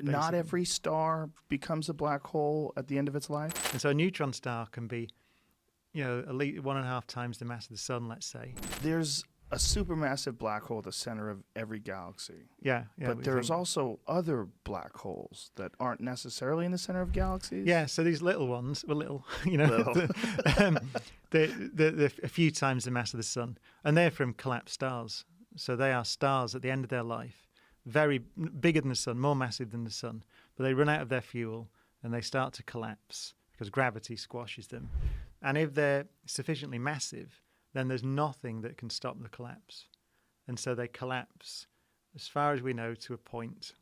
Not basically. every star becomes a black hole at the end of its life? And so a neutron star can be, at least 1.5 times the mass of the sun, let's say. There's a supermassive black hole at the center of every galaxy. Yeah. But there's also other black holes that aren't necessarily in the center of galaxies? Yeah, so these little ones, well, little, Little. they're a few times the mass of the sun, and they're from collapsed stars. So they are stars at the end of their life, very bigger than the sun, more massive than the sun, but they run out of their fuel and they start to collapse because gravity squashes them. And if they're sufficiently massive, then there's nothing that can stop the collapse. And so they collapse, as far as we know, to a point,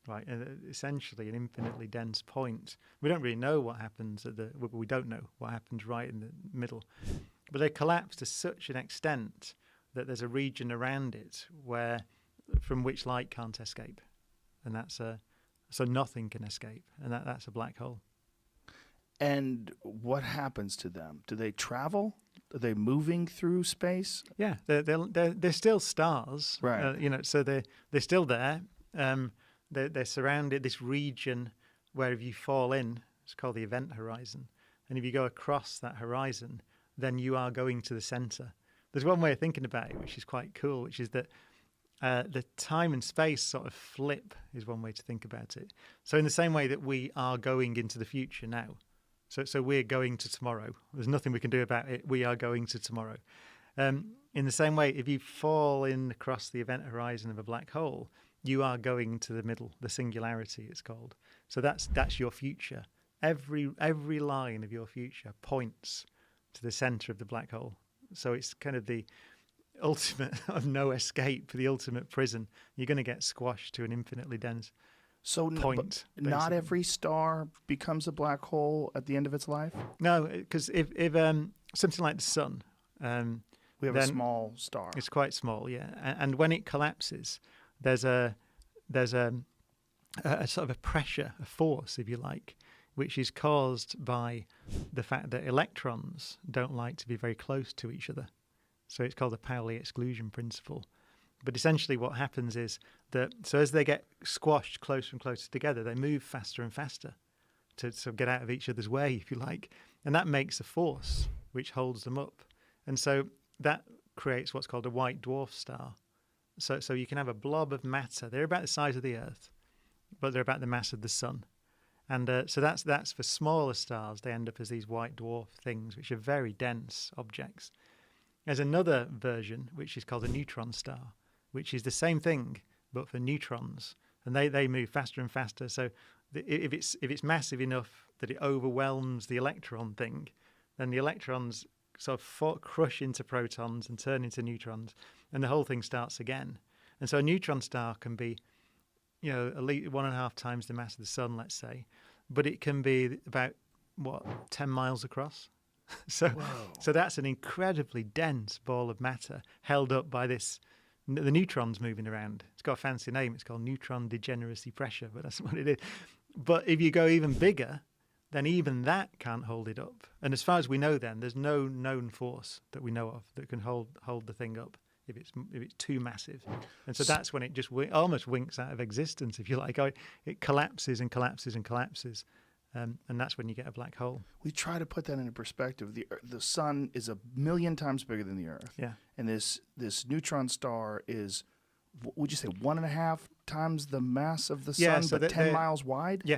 right? Essentially an infinitely dense point. We don't really know what happens we don't know what happens right in the middle. But they collapse to such an extent that there's a region around it from which light can't escape. And so nothing can escape. And that's a black hole. And what happens to them? Do they travel? Are they moving through space? Yeah, they're still stars, right? So they're still there. They're surrounded this region where if you fall in, it's called the event horizon, and if you go across that horizon, then you are going to the center. There's one way of thinking about it, which is quite cool, which is that the time and space sort of flip is one way to think about it. So in the same way that we are going into the future now. So we're going to tomorrow. There's nothing we can do about it. We are going to tomorrow. In the same way, if you fall in across the event horizon of a black hole, you are going to the middle, the singularity it's called. So that's your future. Every line of your future points to the center of the black hole. So it's kind of the ultimate of no escape, the ultimate prison. You're going to get squashed to an infinitely dense point. Not every star becomes a black hole at the end of its life? No, because if something like the sun, we have a small star. It's quite small, yeah. And when it collapses, there's a sort of a pressure, a force, if you like, which is caused by the fact that electrons don't like to be very close to each other. So it's called the Pauli exclusion principle. But essentially what happens is that, so as they get squashed closer and closer together, they move faster and faster to sort of get out of each other's way, if you like. And that makes a force which holds them up. And so that creates what's called a white dwarf star. So you can have a blob of matter. They're about the size of the Earth, but they're about the mass of the sun. And so that's for smaller stars. They end up as these white dwarf things, which are very dense objects. There's another version, which is called a neutron star, which is the same thing, but for neutrons. And they move faster and faster. So if it's massive enough that it overwhelms the electron thing, then the electrons sort of crush into protons and turn into neutrons, and the whole thing starts again. And so a neutron star can be, at least 1.5 times the mass of the sun, let's say, but it can be about 10 miles across. So that's an incredibly dense ball of matter held up by the neutrons moving around. It's got a fancy name. It's called neutron degeneracy pressure, but that's what it is. But if you go even bigger, then even that can't hold it up. And as far as we know then, there's no known force that we know of that can hold the thing up if it's too massive. And so that's when it just almost winks out of existence, if you like. It collapses and collapses and collapses. And that's when you get a black hole. We try to put that into perspective. The sun is 1 million times bigger than the Earth. Yeah. And this neutron star is, would you say, 1.5 times the mass of the sun, but 10 miles wide? Yeah.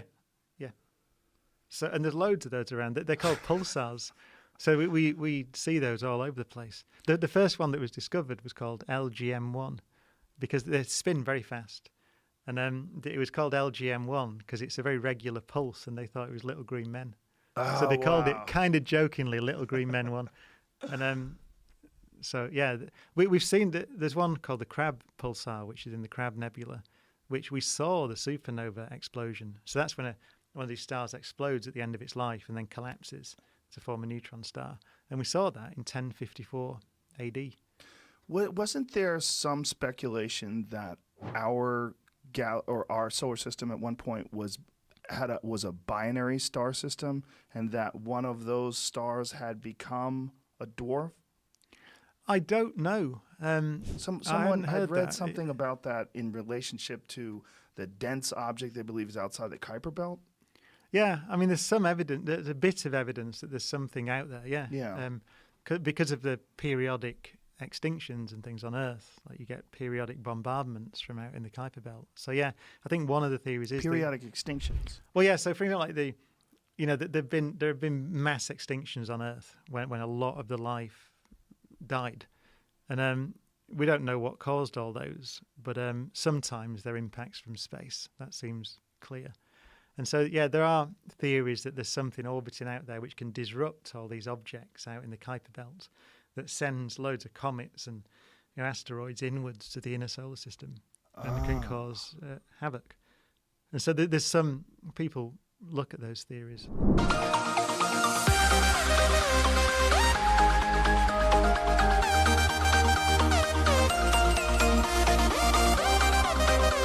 So, and there's loads of those around. They're called pulsars. So we see those all over the place. The first one that was discovered was called LGM1 because they spin very fast. And it was called LGM1 because it's a very regular pulse, and they thought it was Little Green Men. So they called it kind of jokingly Little Green Men 1. And so, yeah, we've seen that there's one called the Crab Pulsar, which is in the Crab Nebula, which we saw the supernova explosion. So that's when one of these stars explodes at the end of its life and then collapses to form a neutron star. And we saw that in 1054 AD. Wasn't there some speculation that our solar system at one point was a binary star system, and that one of those stars had become a dwarf? I don't know. Someone had read something about that in relationship to the dense object they believe is outside the Kuiper Belt. Yeah, I mean, there's some evidence. There's a bit of evidence that there's something out there. Yeah, Yeah. Because of the periodic extinctions and things on Earth, like you get periodic bombardments from out in the Kuiper Belt. So yeah, I think one of the theories is Periodic extinctions. well, yeah. So for example, like there have been mass extinctions on Earth when a lot of the life died, and we don't know what caused all those, but sometimes they're impacts from space. That seems clear. And so, yeah, there are theories that there's something orbiting out there which can disrupt all these objects out in the Kuiper Belt that sends loads of comets and asteroids inwards to the inner solar system and can cause havoc. And so there's some people look at those theories.